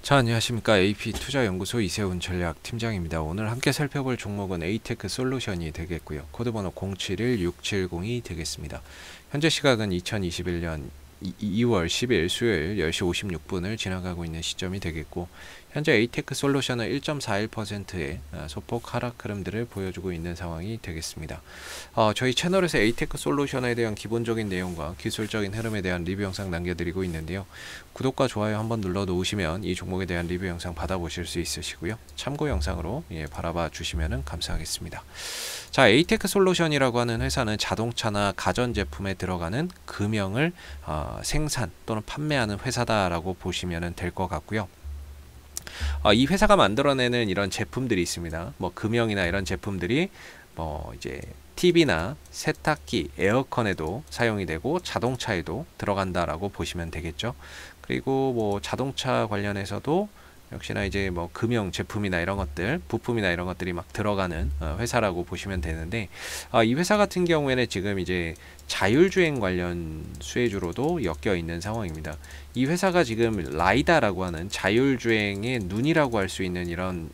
자, 안녕하십니까. AP투자연구소 이세훈 전략팀장입니다. 오늘 함께 살펴볼 종목은 에이테크 솔루션이 되겠고요. 코드번호 071670이 되겠습니다. 현재 시각은 2021년 2월 10일 수요일 10시 56분을 지나가고 있는 시점이 되겠고, 현재 에이테크 솔루션은 1.41%의 소폭 하락 흐름들을 보여주고 있는 상황이 되겠습니다. 저희 채널에서 에이테크 솔루션에 대한 기본적인 내용과 기술적인 흐름에 대한 리뷰 영상 남겨드리고 있는데요. 구독과 좋아요 한번 눌러 놓으시면 이 종목에 대한 리뷰 영상 받아보실 수 있으시고요. 참고 영상으로 바라봐 주시면 감사하겠습니다. 자, 에이테크 솔루션이라고 하는 회사는 자동차나 가전제품에 들어가는 금형을 생산 또는 판매하는 회사다라고 보시면 될 것 같고요. 이 회사가 만들어내는 이런 제품들이 있습니다. 뭐 금형이나 이런 제품들이 뭐 이제 TV나 세탁기, 에어컨에도 사용이 되고 자동차에도 들어간다라고 보시면 되겠죠. 그리고 뭐 자동차 관련해서도 역시나 이제 뭐 금형 제품이나 이런 것들, 부품이나 이런 것들이 막 들어가는 회사라고 보시면 되는데, 이 회사 같은 경우에는 지금 이제 자율주행 관련 수혜주로도 엮여 있는 상황입니다. 이 회사가 지금 라이다라고 하는 자율주행의 눈이라고 할 수 있는 이런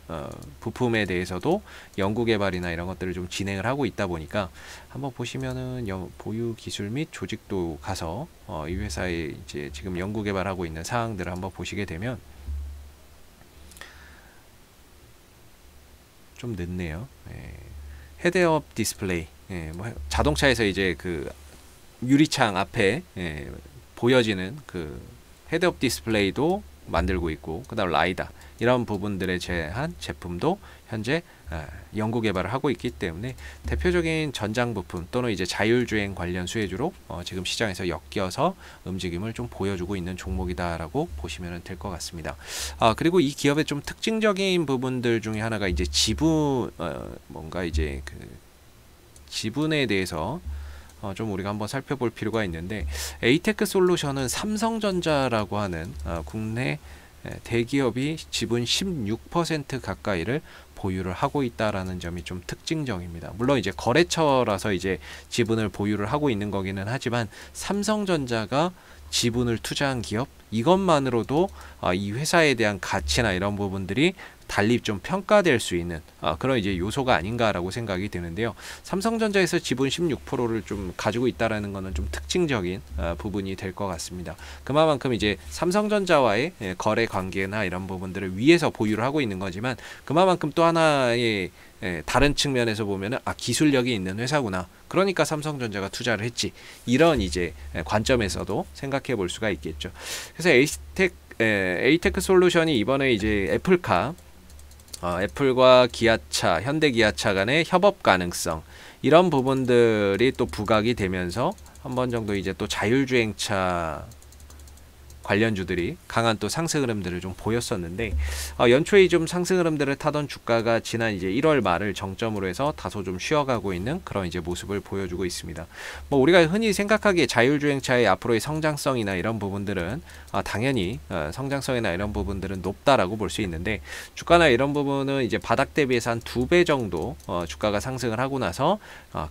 부품에 대해서도 연구 개발이나 이런 것들을 좀 진행을 하고 있다 보니까 한번 보시면은 보유 기술 및 조직도 가서 이 회사에 이제 지금 연구 개발하고 있는 사항들을 한번 보시게 되면 좀 늦네요. 헤드업 디스플레이, 뭐 자동차에서 이제 그 유리창 앞에 보여지는 그 헤드업 디스플레이도 만들고 있고, 그다음 라이다 이런 부분들에 대한 제품도 현재 연구 개발을 하고 있기 때문에 대표적인 전장 부품 또는 이제 자율주행 관련 수혜주로 지금 시장에서 엮여서 움직임을 좀 보여주고 있는 종목이다라고 보시면 될 것 같습니다. 그리고 이 기업의 좀 특징적인 부분들 중에 하나가 이제 지분, 뭔가 이제 그 지분에 대해서 좀 우리가 한번 살펴볼 필요가 있는데, 에이테크 솔루션은 삼성전자라고 하는 국내 대기업이 지분 16% 가까이를 보유를 하고 있다라는 점이 좀 특징적입니다. 물론 이제 거래처라서 이제 지분을 보유를 하고 있는 거기는 하지만 삼성전자가 지분을 투자한 기업, 이것만으로도 이 회사에 대한 가치나 이런 부분들이 달리 좀 평가될 수 있는 그런 이제 요소가 아닌가라고 생각이 드는데요. 삼성전자에서 지분 16%를 좀 가지고 있다라는 것은 좀 특징적인 부분이 될 것 같습니다. 그만큼 이제 삼성전자와의 거래 관계나 이런 부분들을 위해서 보유를 하고 있는 거지만, 그만큼 또 하나의 다른 측면에서 보면은 기술력이 있는 회사구나, 그러니까 삼성전자가 투자를 했지, 이런 이제 관점에서도 생각해 볼 수가 있겠죠. 그래서 에이테크 솔루션이 이번에 이제 애플과 기아차, 현대기아차 간의 협업 가능성, 이런 부분들이 또 부각이 되면서 한 번 정도 이제 또 자율주행차 관련주들이 강한 또 상승 흐름들을 좀 보였었는데, 연초에 좀 상승 흐름들을 타던 주가가 지난 이제 1월 말을 정점으로 해서 다소 좀 쉬어가고 있는 그런 이제 모습을 보여주고 있습니다. 뭐 우리가 흔히 생각하기에 자율주행차의 앞으로의 성장성이나 이런 부분들은 당연히 성장성이나 이런 부분들은 높다라고 볼 수 있는데, 주가나 이런 부분은 이제 바닥 대비해서 한 2배 정도 주가가 상승을 하고 나서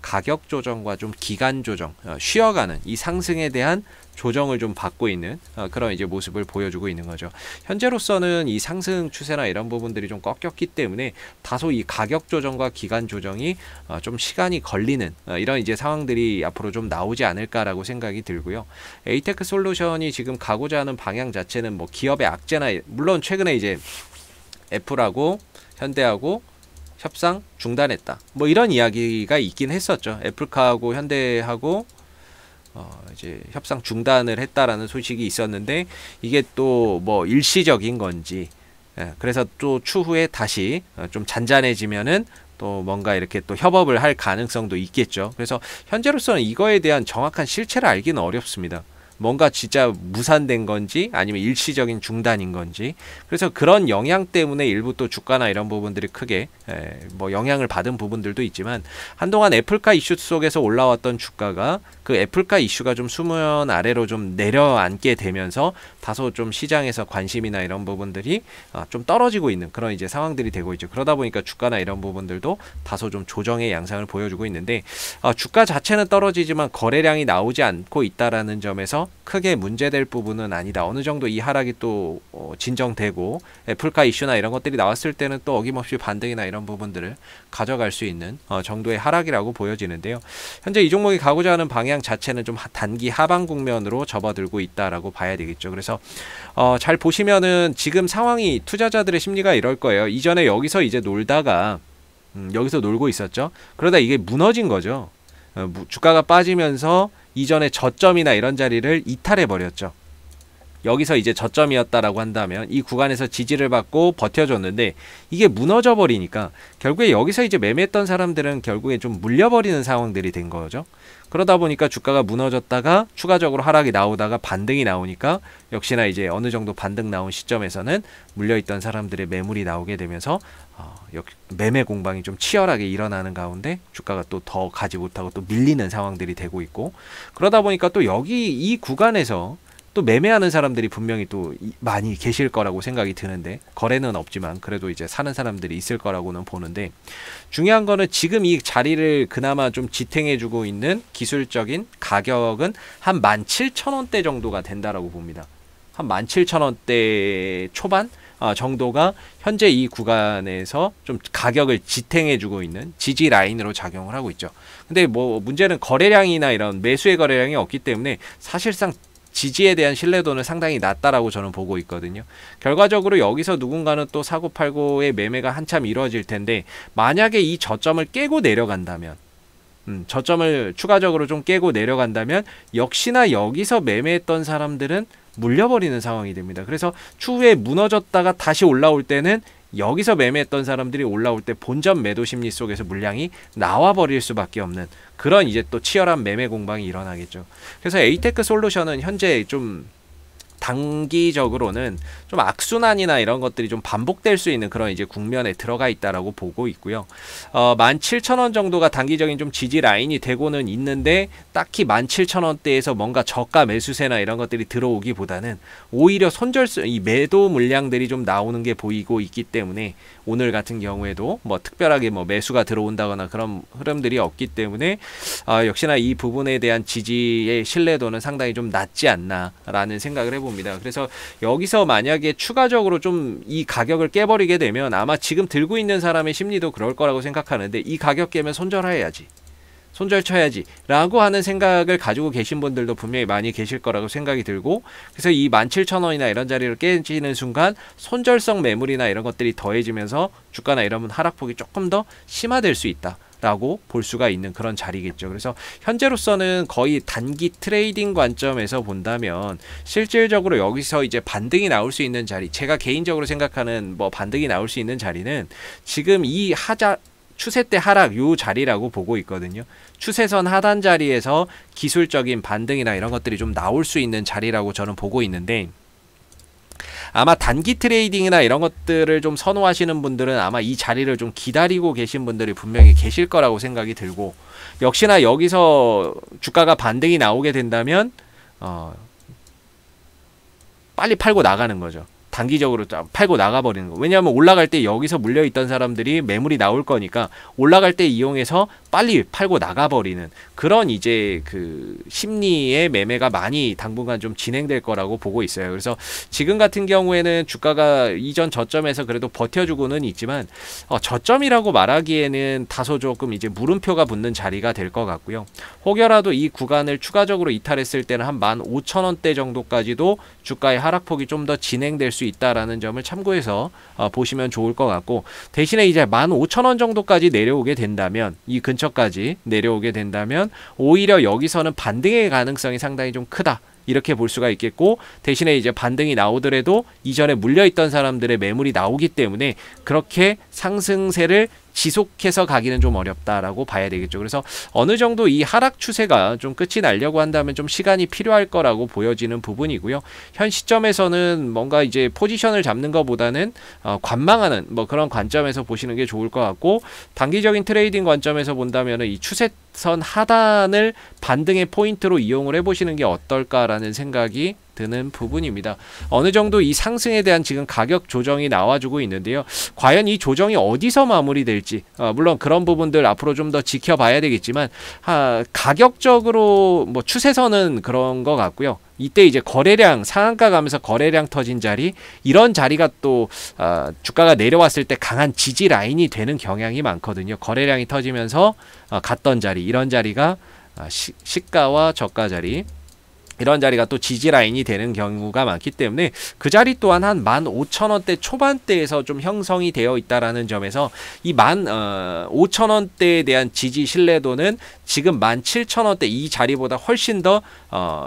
가격 조정과 좀 기간 조정, 쉬어가는 이 상승에 대한 조정을 좀 받고 있는 그런 이제 모습을 보여주고 있는 거죠. 현재로서는 이 상승 추세나 이런 부분들이 좀 꺾였기 때문에 다소 이 가격 조정과 기간 조정이 좀 시간이 걸리는 이런 이제 상황들이 앞으로 좀 나오지 않을까라고 생각이 들고요. 에이테크 솔루션이 지금 가고자 하는 방향 자체는 뭐 기업의 악재나, 물론 최근에 이제 애플하고 현대하고 협상 중단했다, 뭐 이런 이야기가 있긴 했었죠. 애플카하고 현대하고 이제 협상 중단을 했다라는 소식이 있었는데, 이게 또 뭐 일시적인 건지, 그래서 또 추후에 다시 좀 잔잔해지면은 또 뭔가 이렇게 또 협업을 할 가능성도 있겠죠. 그래서 현재로서는 이거에 대한 정확한 실체를 알기는 어렵습니다. 뭔가 진짜 무산된 건지 아니면 일시적인 중단인 건지. 그래서 그런 영향 때문에 일부 또 주가나 이런 부분들이 크게 뭐 영향을 받은 부분들도 있지만, 한동안 애플카 이슈 속에서 올라왔던 주가가 그 애플카 이슈가 좀 수면 아래로 좀 내려앉게 되면서 다소 좀 시장에서 관심이나 이런 부분들이 좀 떨어지고 있는 그런 이제 상황들이 되고 있죠. 그러다 보니까 주가나 이런 부분들도 다소 좀 조정의 양상을 보여주고 있는데, 주가 자체는 떨어지지만 거래량이 나오지 않고 있다라는 점에서 있어서 크게 문제될 부분은 아니다. 어느 정도 이 하락이 또 진정되고 애플카 이슈나 이런 것들이 나왔을 때는 또 어김없이 반등이나 이런 부분들을 가져갈 수 있는 정도의 하락이라고 보여지는데요. 현재 이 종목이 가고자 하는 방향 자체는 좀 단기 하방 국면으로 접어들고 있다라고 봐야 되겠죠. 그래서 잘 보시면은 지금 상황이 투자자들의 심리가 이럴 거예요. 이전에 여기서 이제 놀다가 여기서 놀고 있었죠. 그러다 이게 무너진 거죠. 주가가 빠지면서 이전에 저점이나 이런 자리를 이탈해 버렸죠. 여기서 이제 저점이었다라고 한다면 이 구간에서 지지를 받고 버텨줬는데 이게 무너져 버리니까 결국에 여기서 이제 매매했던 사람들은 결국에 좀 물려버리는 상황들이 된 거죠. 그러다 보니까 주가가 무너졌다가 추가적으로 하락이 나오다가 반등이 나오니까 역시나 이제 어느 정도 반등 나온 시점에서는 물려있던 사람들의 매물이 나오게 되면서 매매 공방이 좀 치열하게 일어나는 가운데 주가가 또 더 가지 못하고 또 밀리는 상황들이 되고 있고, 그러다 보니까 또 여기 이 구간에서 또 매매하는 사람들이 분명히 또 많이 계실 거라고 생각이 드는데, 거래는 없지만 그래도 이제 사는 사람들이 있을 거라고는 보는데, 중요한 거는 지금 이 자리를 그나마 좀 지탱해주고 있는 기술적인 가격은 한 17,000원대 정도가 된다라고 봅니다. 한 17,000원대 초반 정도가 현재 이 구간에서 좀 가격을 지탱해주고 있는 지지 라인으로 작용을 하고 있죠. 근데 뭐 문제는 거래량이나 이런 매수의 거래량이 없기 때문에 사실상 지지에 대한 신뢰도는 상당히 낮다라고 저는 보고 있거든요. 결과적으로 여기서 누군가는 또 사고팔고의 매매가 한참 이루어질 텐데, 만약에 이 저점을 깨고 내려간다면, 저점을 추가적으로 좀 깨고 내려간다면 역시나 여기서 매매했던 사람들은 물려버리는 상황이 됩니다. 그래서 추후에 무너졌다가 다시 올라올 때는 여기서 매매했던 사람들이 올라올 때 본전 매도 심리 속에서 물량이 나와버릴 수밖에 없는 그런 이제 또 치열한 매매 공방이 일어나겠죠. 그래서 에이테크 솔루션은 현재 좀 단기적으로는 좀 악순환이나 이런 것들이 좀 반복될 수 있는 그런 이제 국면에 들어가 있다라고 보고 있고요. 17,000원 정도가 단기적인 좀 지지 라인이 되고는 있는데, 딱히 17,000원대에서 뭔가 저가 매수세나 이런 것들이 들어오기보다는 오히려 이 매도 물량들이 좀 나오는 게 보이고 있기 때문에, 오늘 같은 경우에도 뭐 특별하게 뭐 매수가 들어온다거나 그런 흐름들이 없기 때문에 역시나 이 부분에 대한 지지의 신뢰도는 상당히 좀 낮지 않나라는 생각을 해봅니다. 그래서 여기서 만약에 추가적으로 좀 이 가격을 깨버리게 되면 아마 지금 들고 있는 사람의 심리도 그럴 거라고 생각하는데, 이 가격 깨면 손절해야지, 손절 쳐야지 라고 하는 생각을 가지고 계신 분들도 분명히 많이 계실 거라고 생각이 들고, 그래서 이 17,000원이나 이런 자리를 깨지는 순간 손절성 매물이나 이런 것들이 더해지면서 주가나 이런 하락폭이 조금 더 심화될 수 있다 라고 볼 수가 있는 그런 자리겠죠. 그래서 현재로서는 거의 단기 트레이딩 관점에서 본다면 실질적으로 여기서 이제 반등이 나올 수 있는 자리, 제가 개인적으로 생각하는 뭐 반등이 나올 수 있는 자리는 지금 이 추세 때 하락 요 자리라고 보고 있거든요. 추세선 하단 자리에서 기술적인 반등이나 이런 것들이 좀 나올 수 있는 자리라고 저는 보고 있는데, 아마 단기 트레이딩이나 이런 것들을 좀 선호하시는 분들은 아마 이 자리를 좀 기다리고 계신 분들이 분명히 계실 거라고 생각이 들고, 역시나 여기서 주가가 반등이 나오게 된다면 빨리 팔고 나가는 거죠. 단기적으로 팔고 나가버리는 거. 왜냐하면 올라갈 때 여기서 물려있던 사람들이 매물이 나올 거니까 올라갈 때 이용해서 빨리 팔고 나가버리는 그런 이제 그 심리의 매매가 많이 당분간 좀 진행될 거라고 보고 있어요. 그래서 지금 같은 경우에는 주가가 이전 저점에서 그래도 버텨주고는 있지만 저점이라고 말하기에는 다소 조금 이제 물음표가 붙는 자리가 될 것 같고요. 혹여라도 이 구간을 추가적으로 이탈했을 때는 한 15,000원대 정도까지도 주가의 하락폭이 좀 더 진행될 수 있다라는 점을 참고해서 보시면 좋을 것 같고, 대신에 이제 15,000원 정도까지 내려오게 된다면, 이 근처까지 내려오게 된다면 오히려 여기서는 반등의 가능성이 상당히 좀 크다 이렇게 볼 수가 있겠고, 대신에 이제 반등이 나오더라도 이전에 물려있던 사람들의 매물이 나오기 때문에 그렇게 상승세를 지속해서 가기는 좀 어렵다라고 봐야 되겠죠. 그래서 어느 정도 이 하락 추세가 좀 끝이 나려고 한다면 좀 시간이 필요할 거라고 보여지는 부분이고요. 현 시점에서는 뭔가 이제 포지션을 잡는 것보다는 관망하는 뭐 그런 관점에서 보시는 게 좋을 것 같고, 단기적인 트레이딩 관점에서 본다면 이 추세선 하단을 반등의 포인트로 이용을 해보시는 게 어떨까라는 생각이 드는 부분입니다. 어느 정도 이 상승에 대한 지금 가격 조정이 나와주고 있는데요. 과연 이 조정이 어디서 마무리될지, 물론 그런 부분들 앞으로 좀 더 지켜봐야 되겠지만, 가격적으로 뭐 추세선은 그런 것 같고요. 이때 이제 거래량 상한가 가면서 거래량 터진 자리, 이런 자리가 또 주가가 내려왔을 때 강한 지지 라인이 되는 경향이 많거든요. 거래량이 터지면서 갔던 자리, 이런 자리가 시가와 저가 자리, 이런 자리가 또 지지 라인이 되는 경우가 많기 때문에 그 자리 또한 한 15,000원대 초반대에서 좀 형성이 되어 있다라는 점에서 이 15,000원대에 대한 지지 신뢰도는 지금 17,000원대 이 자리보다 훨씬 더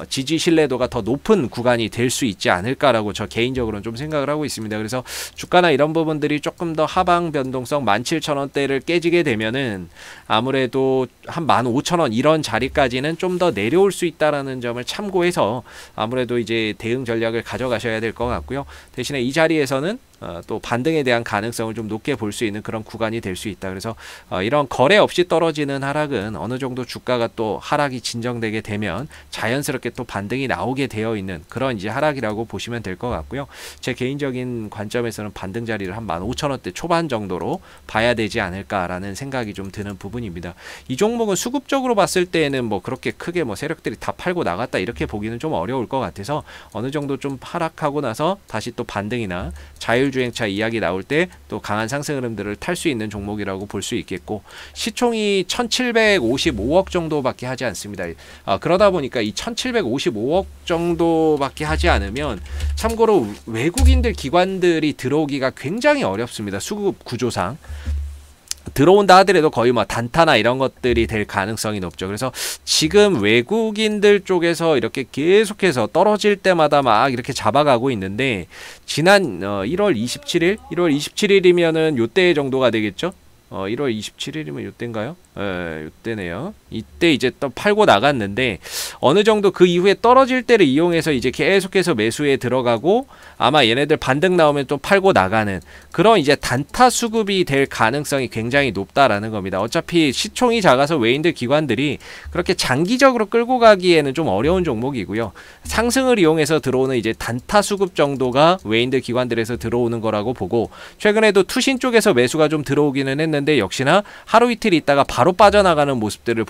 지지 신뢰도가 더 높은 구간이 될 수 있지 않을까라고 저 개인적으로는 좀 생각을 하고 있습니다. 그래서 주가나 이런 부분들이 조금 더 하방 변동성 17,000원대를 깨지게 되면은 아무래도 한 15,000원 이런 자리까지는 좀 더 내려올 수 있다라는 점을 참고해서 아무래도 이제 대응 전략을 가져가셔야 될 것 같고요. 대신에 이 자리에서는 또 반등에 대한 가능성을 좀 높게 볼 수 있는 그런 구간이 될 수 있다. 그래서 이런 거래 없이 떨어지는 하락은 어느 정도 주가가 또 하락이 진정되게 되면 자연스럽게 또 반등이 나오게 되어 있는 그런 이제 하락이라고 보시면 될 것 같고요. 제 개인적인 관점에서는 반등 자리를 한 15,000원대 초반 정도로 봐야 되지 않을까라는 생각이 좀 드는 부분입니다. 이 종목은 수급적으로 봤을 때에는 뭐 그렇게 크게 뭐 세력들이 다 팔고 나갔다 이렇게 보기는 좀 어려울 것 같아서 어느 정도 좀 하락하고 나서 다시 또 반등이나 자율주행차 이야기 나올 때 또 강한 상승 흐름들을 탈 수 있는 종목이라고 볼 수 있겠고, 시총이 1755억 정도밖에 하지 않습니다. 그러다 보니까 이 1755억 정도밖에 하지 않으면 참고로 외국인들 기관들이 들어오기가 굉장히 어렵습니다. 수급 구조상. 들어온다 하더라도 거의 뭐 단타나 이런 것들이 될 가능성이 높죠. 그래서 지금 외국인들 쪽에서 이렇게 계속해서 떨어질 때마다 막 이렇게 잡아가고 있는데, 지난 1월 27일이면은 요때 정도가 되겠죠. 1월 27일이면 요때인가요? 요때네요. 이때 이제 또 팔고 나갔는데 어느 정도 그 이후에 떨어질 때를 이용해서 이제 계속해서 매수에 들어가고, 아마 얘네들 반등 나오면 또 팔고 나가는 그런 이제 단타 수급이 될 가능성이 굉장히 높다라는 겁니다. 어차피 시총이 작아서 외인들 기관들이 그렇게 장기적으로 끌고 가기에는 좀 어려운 종목이고요. 상승을 이용해서 들어오는 이제 단타 수급 정도가 외인들 기관들에서 들어오는 거라고 보고, 최근에도 투신 쪽에서 매수가 좀 들어오기는 했는데 역시나 하루 이틀 있다가 바로 빠져나가는 모습들을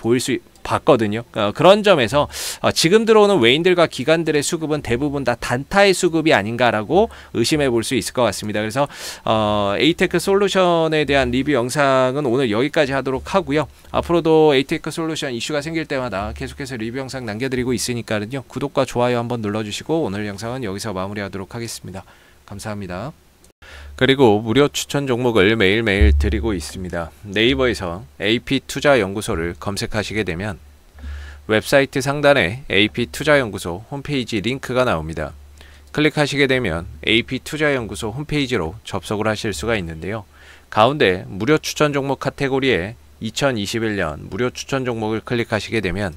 봤거든요. 그런 점에서 지금 들어오는 외인들과 기관들의 수급은 대부분 다 단타의 수급이 아닌가라고 의심해 볼 수 있을 것 같습니다. 그래서 에이테크 솔루션에 대한 리뷰 영상은 오늘 여기까지 하도록 하고요. 앞으로도 에이테크 솔루션 이슈가 생길 때마다 계속해서 리뷰 영상 남겨드리고 있으니까요. 구독과 좋아요 한번 눌러주시고 오늘 영상은 여기서 마무리하도록 하겠습니다. 감사합니다. 그리고 무료 추천 종목을 매일매일 드리고 있습니다. 네이버에서 AP투자연구소를 검색하시게 되면 웹사이트 상단에 AP투자연구소 홈페이지 링크가 나옵니다. 클릭하시게 되면 AP투자연구소 홈페이지로 접속을 하실 수가 있는데요. 가운데 무료 추천 종목 카테고리에 2021년 무료 추천 종목을 클릭하시게 되면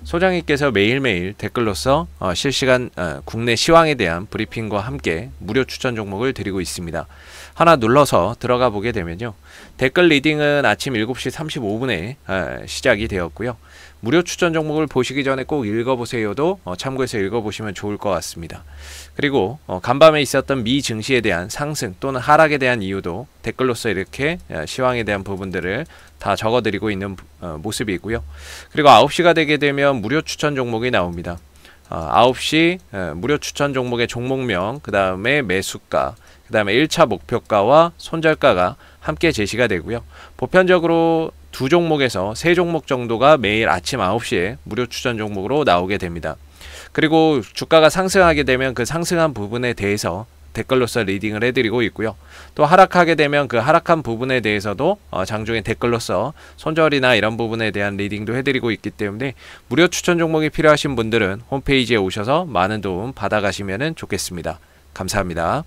소장님께서 매일매일 댓글로서 실시간 국내 시황에 대한 브리핑과 함께 무료 추천 종목을 드리고 있습니다. 하나 눌러서 들어가 보게 되면요. 댓글 리딩은 아침 7시 35분에 시작이 되었고요. 무료 추천 종목을 보시기 전에 꼭 읽어보세요도 참고해서 읽어보시면 좋을 것 같습니다. 그리고 간밤에 있었던 미 증시에 대한 상승 또는 하락에 대한 이유도 댓글로서 이렇게 시황에 대한 부분들을 다 적어드리고 있는 모습이고요. 그리고 9시가 되게 되면 무료 추천 종목이 나옵니다. 9시 무료 추천 종목의 종목명, 그 다음에 매수가, 그 다음에 1차 목표가와 손절가가 함께 제시가 되고요. 보편적으로 두 종목에서 세 종목 정도가 매일 아침 9시에 무료 추천 종목으로 나오게 됩니다. 그리고 주가가 상승하게 되면 그 상승한 부분에 대해서 댓글로서 리딩을 해드리고 있고요. 또 하락하게 되면 그 하락한 부분에 대해서도 장중에 댓글로서 손절이나 이런 부분에 대한 리딩도 해드리고 있기 때문에 무료 추천 종목이 필요하신 분들은 홈페이지에 오셔서 많은 도움 받아가시면 좋겠습니다. 감사합니다.